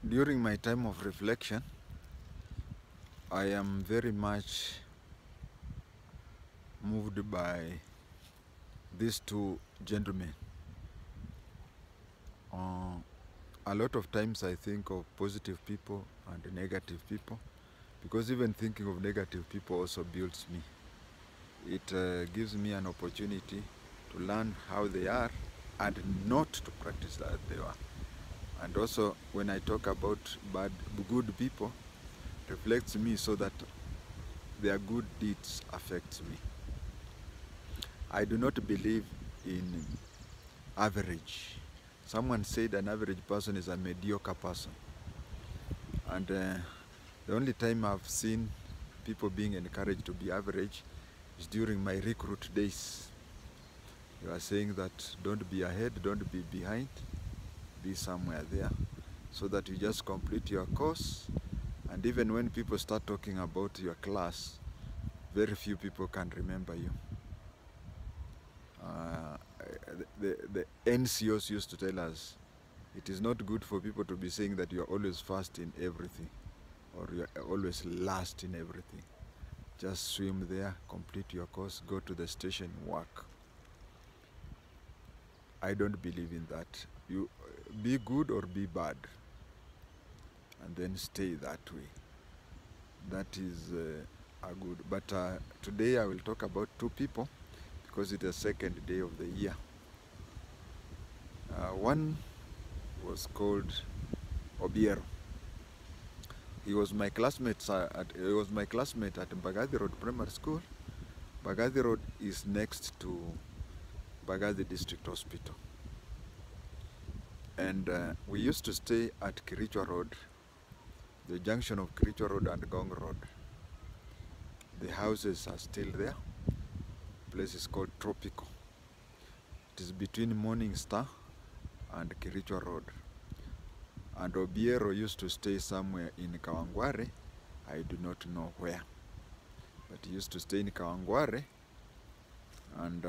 During my time of reflection, I am very much moved by these two gentlemen. Uh, a lot of times I think of positive people and negative people, because even thinking of negative people also builds me. It gives me an opportunity to learn how they are and not to practice as they are. And also, when I talk about good people, reflects me so that their good deeds affect me. I do not believe in average. Someone said an average person is a mediocre person. And the only time I've seen people being encouraged to be average is during my recruit days. You are saying that don't be ahead, don't be behind, be somewhere there, so that you just complete your course. And even when people start talking about your class, very few people can remember you. The NCOs used to tell us it is not good for people to be saying that you are always first in everything or you are always last in everything. Just swim there, complete your course, go to the station, work. I don't believe in that. You be good or be bad, and then stay that way. That is a good. But today I will talk about two people because it's the second day of the year. One was called Obiero. He was my classmate at Mbagathi Road Primary School. Mbagathi Road is next to Mbagathi District Hospital. And we used to stay at Kirichwa Road, the junction of Kirichwa Road and Gong Road. The houses are still there. The place is called Tropical. It is between Morning Star and Kirichwa Road. And Obiero used to stay somewhere in Kawangware. I do not know where. But he used to stay in Kawangware. And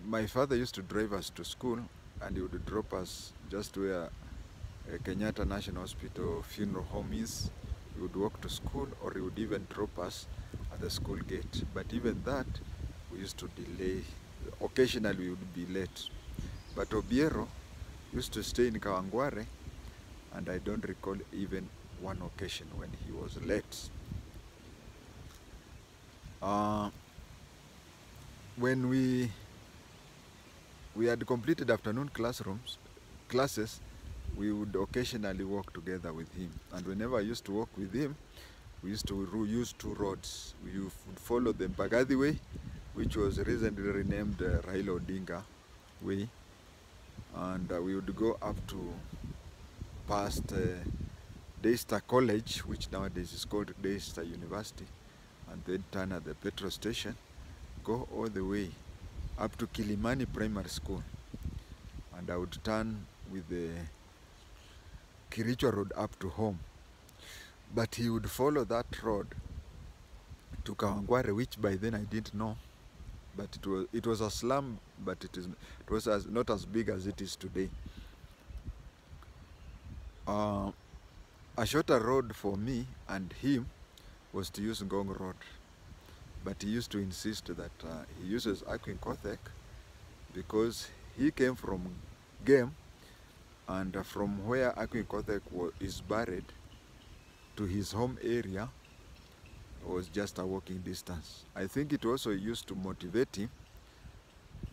my father used to drive us to school, and he would drop us just where Kenyatta National Hospital funeral home is. He would walk to school, or he would even drop us at the school gate. But even that, we used to delay. Occasionally we would be late. But Obiero used to stay in Kawangware, and I don't recall even one occasion when he was late. When we had completed afternoon classes, we would occasionally walk together with him. And whenever I used to walk with him, we used to use two roads. We would follow the Mbagathi Way, which was recently renamed Raila Odinga Way. And we would go up to past Daystar College, which nowadays is called Daystar University, and then turn at the petrol station, go all the way up to Kilimani Primary School, and I would turn with the Kirichwa Road up to home. But he would follow that road to Kawangware, which by then I didn't know. But it was a slum, but it was not as big as it is today. A shorter road for me and him was to use Ngong Road. But he used to insist that he uses Akwinkothek because he came from Game, and from where Akwinkothek is buried to his home area was just a walking distance. I think it also used to motivate him,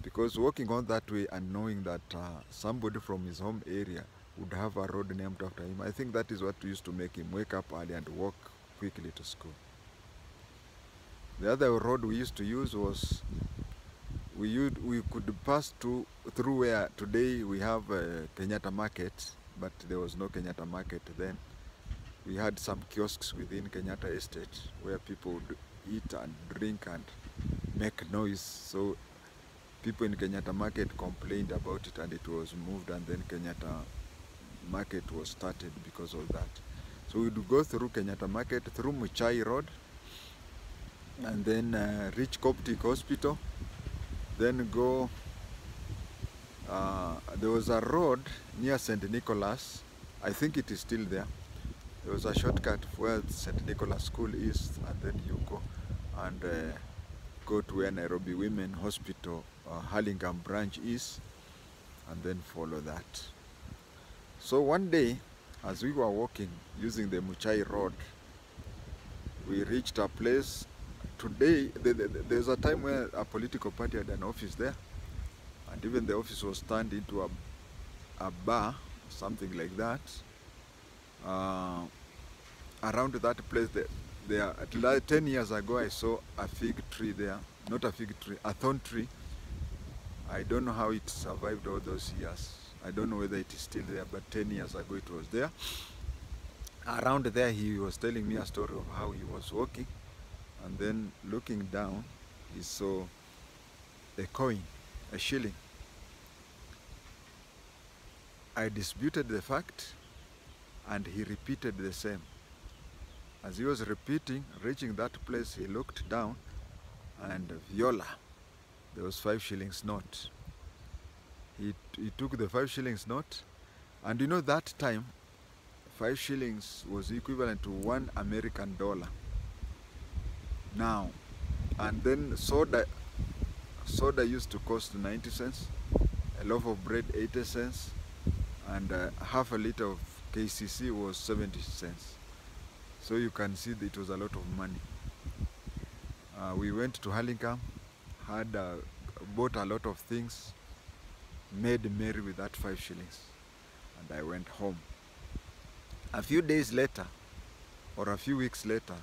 because walking on that way and knowing that somebody from his home area would have a road named after him, I think that is what used to make him wake up early and walk quickly to school. The other road we used to use was, we could pass through where today we have Kenyatta Market, but there was no Kenyatta Market then. We had some kiosks within Kenyatta Estate where people would eat and drink and make noise. So people in Kenyatta Market complained about it, and it was moved, and then Kenyatta Market was started because of that. So we would go through Kenyatta Market, through Muchai Road, and then reach Coptic Hospital, then go there was a road near St. Nicholas. I think it is still there. There was a shortcut where St. Nicholas School is, and then you go and go to where Nairobi Women Hospital Hurlingham branch is, and then follow that. So one day, as we were walking using the Muchai Road, we reached a place. Today, there's a time where a political party had an office there, and even the office was turned into a bar, something like that. Around that place, there 10 years ago, I saw a fig tree there. Not a fig tree, a thorn tree. I don't know how it survived all those years. I don't know whether it is still there, but 10 years ago it was there. Around there, he was telling me a story of how he was walking, and then looking down, he saw a coin, a shilling. I disputed the fact, and he repeated the same. As he was repeating, reaching that place, he looked down, and Viola, there was 5 shillings note. He took the 5 shillings note, and you know that time, 5 shillings was equivalent to $1 American. Now, and then soda used to cost 90 cents, a loaf of bread 80 cents, and half a liter of KCC was 70 cents. So you can see that it was a lot of money. We went to Hurlingham, bought a lot of things, made merry with that 5 shillings, and I went home. A few days later, or a few weeks later,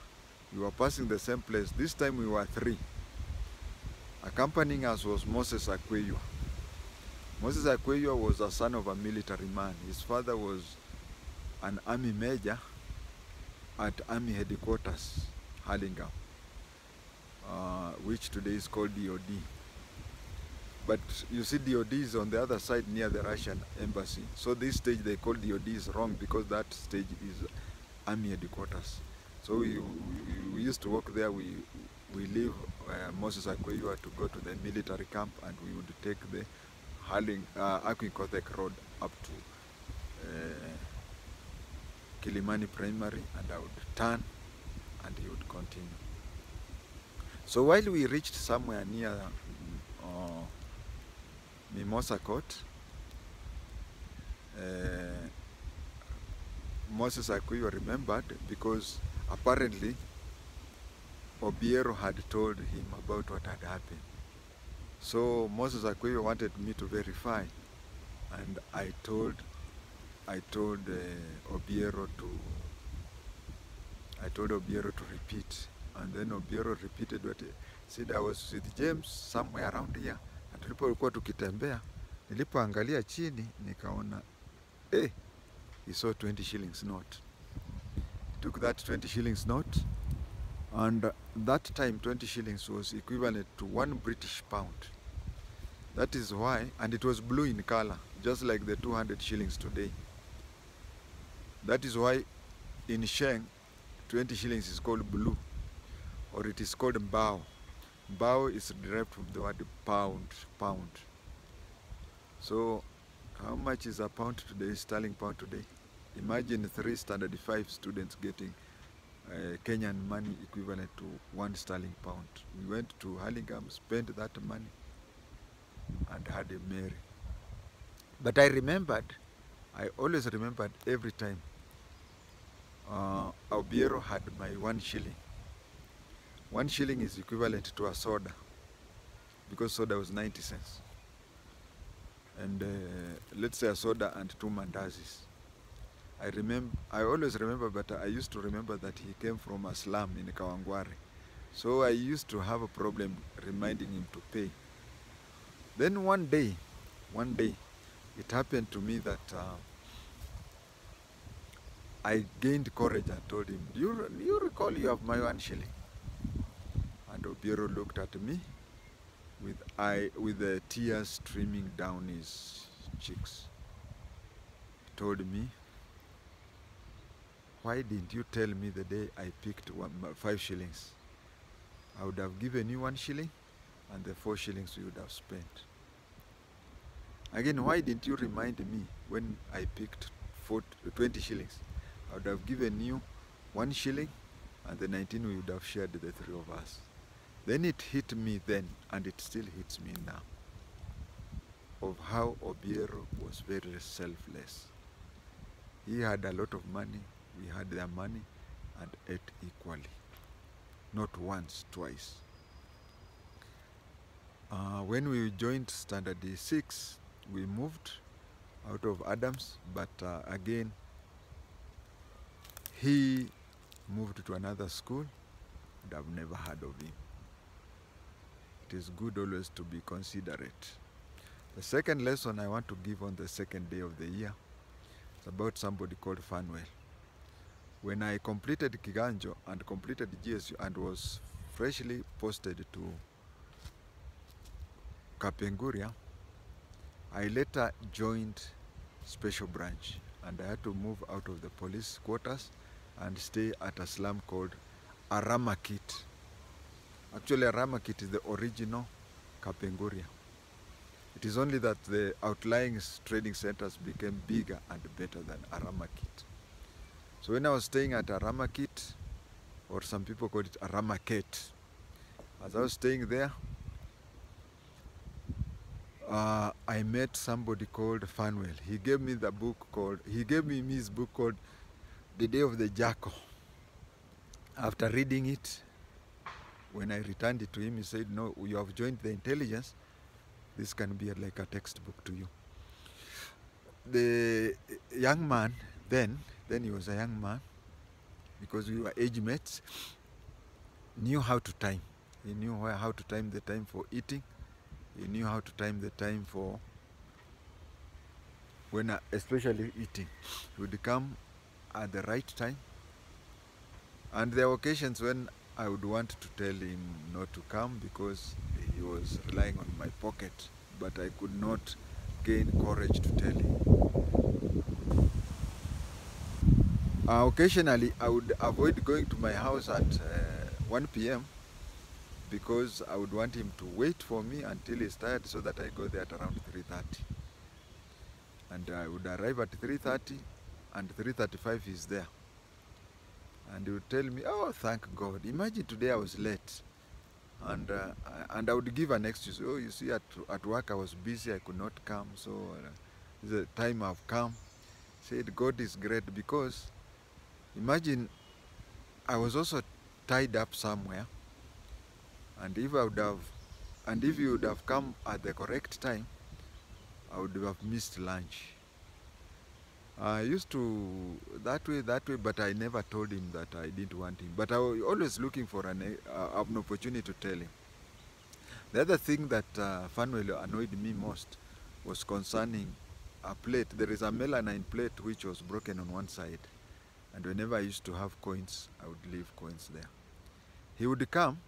we were passing the same place. This time we were 3. Accompanying us was Moses Akweyo. Moses Akweyo was a son of a military man. His father was an army major at Army Headquarters, Hurlingham, which today is called DOD. But you see, DOD is on the other side near the Russian embassy. So this stage they call DOD is wrong, because that stage is Army Headquarters. So we used to walk there. We leave Moses Akweyo to go to the military camp, and we would take the Akwinkothek Road up to Kilimani Primary, and I would turn, and he would continue. So while we reached somewhere near Mimosa Court, Moses Akweyo remembered, because apparently Obiero had told him about what had happened. So Moses Akweyo wanted me to verify, and I told Obiero to repeat, and then Obiero repeated what he said. I was with James somewhere around here, and tulipokuwa tukitembea, nilipoangalia chini nikaona he saw 20 shillings note. He took that 20 shillings note, and that time 20 shillings was equivalent to 1 British pound. That is why, and it was blue in color, just like the 200 shillings today. That is why in Sheng, 20 shillings is called blue, or it is called bao. Bao is derived from the word pound. So how much is a pound today, sterling pound today? Imagine 3 standard 5 students getting Kenyan money equivalent to 1 sterling pound. We went to Hurlingham, spent that money, and had a merry. But I always remembered every time Obiero had my 1 shilling. 1 shilling is equivalent to a soda, because soda was 90 cents. And let's say a soda and 2 mandazis. I always remember, but I used to remember that he came from a slum in Kawangware. So I used to have a problem reminding him to pay. Then one day, it happened to me that I gained courage and told him, do you recall you have my 1 shilling? And Obiero looked at me with the tears streaming down his cheeks. He told me, why didn't you tell me the day I picked 5 shillings? I would have given you 1 shilling, and the 4 shillings you would have spent. Again, why didn't you remind me when I picked 20 shillings? I would have given you 1 shilling, and the 19 we would have shared, the three of us. Then it hit me then, and it still hits me now, of how Obiero was very selfless. He had a lot of money, we had their money, and ate equally. Not once, twice. When we joined Standard 6, we moved out of Adams, but again, he moved to another school, and I've never heard of him. It is good always to be considerate. The second lesson I want to give on the second day of the year is about somebody called Fanuel. When I completed Kiganjo and completed GSU and was freshly posted to Kapenguria, I later joined Special Branch, and I had to move out of the police quarters and stay at a slum called Aramakit. Actually, Aramakit is the original Kapenguria. It is only that the outlying trading centers became bigger and better than Aramakit. So when I was staying at Aramakit, or some people call it Aramaket, as I was staying there, I met somebody called Fanuel. He gave me his book called The Day of the Jackal. After reading it, when I returned it to him, he said, "No, you have joined the intelligence. This can be like a textbook to you." The young man, then he was a young man, because we were age mates, knew how to time. He knew how to time the time for eating. He knew how to time the time for especially eating. He would come at the right time. And there were occasions when I would want to tell him not to come because he was relying on my pocket, but I could not gain courage to tell him. Occasionally, I would avoid going to my house at 1 p.m. because I would want him to wait for me until he's tired so that I go there at around 3:30. And I would arrive at 3:30, and 3:35 he's there. And he would tell me, "Oh, thank God. Imagine today I was late." And I would give an excuse. "Oh, you see, at work I was busy, I could not come, so this is the time I've come." He said, "God is great," because imagine I was also tied up somewhere, and if you would have come at the correct time, I would have missed lunch. I used to that way, but I never told him that I didn't want him. But I was always looking for an opportunity to tell him. The other thing that Fanuel annoyed me most was concerning a plate. There is a melanine plate which was broken on one side. And whenever I used to have coins, I would leave coins there. He would come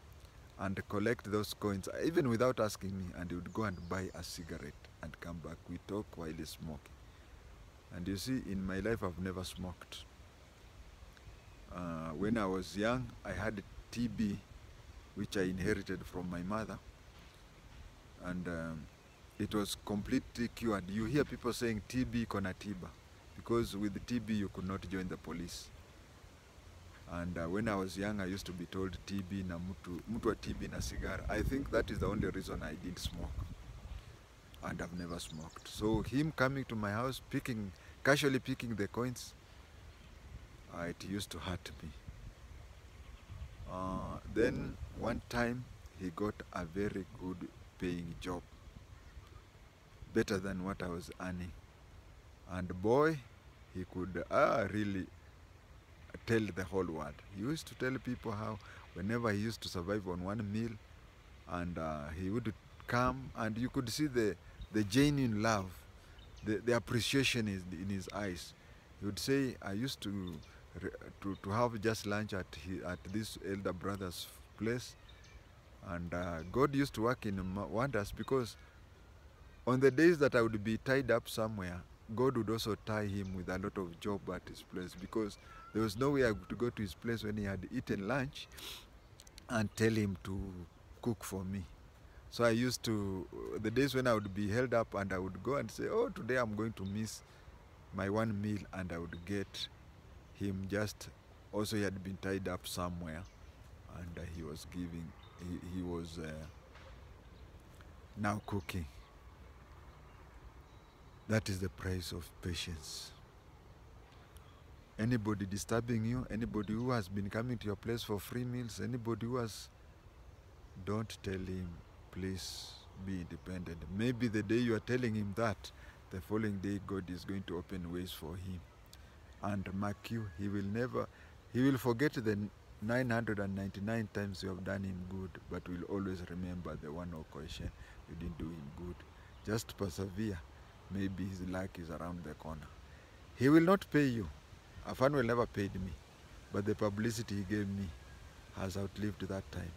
and collect those coins, even without asking me, and he would go and buy a cigarette and come back. We talk while he's smoking. And you see, in my life, I've never smoked. When I was young, I had TB, which I inherited from my mother. And it was completely cured. You hear people saying TB kona tiba, because with TB you could not join the police. And when I was young, I used to be told TB na mtu wa TB na sigara. I think that is the only reason I didn't smoke. And I've never smoked. So him coming to my house, casually picking the coins, it used to hurt me. Then one time he got a very good paying job, better than what I was earning. And boy, he could really tell the whole world. He used to tell people how whenever he used to survive on one meal, and he would come, and you could see the genuine love, the appreciation in his eyes. He would say, "I used to have just lunch at this elder brother's place, and God used to work in wonders, because on the days that I would be tied up somewhere, God would also tie him with a lot of job at his place, because there was no way I could go to his place when he had eaten lunch and tell him to cook for me. So I used to, the days when I would be held up and I would go and say, oh, today I'm going to miss my one meal, and I would get him just, also he had been tied up somewhere, and he was giving, he was now cooking. That is the price of patience. Anybody disturbing you, anybody who has been coming to your place for free meals, anybody who has, don't tell him, please be independent. Maybe the day you are telling him that, the following day God is going to open ways for him. And mark you, he will forget the 999 times you have done him good, but will always remember the one occasion you didn't do him good. Just persevere. Maybe his luck is around the corner. He will not pay you. Afanuel never paid me, but the publicity he gave me has outlived that time.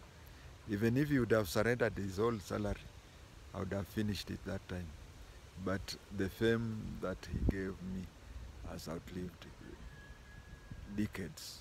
Even if he would have surrendered his whole salary, I would have finished it that time. But the fame that he gave me has outlived decades.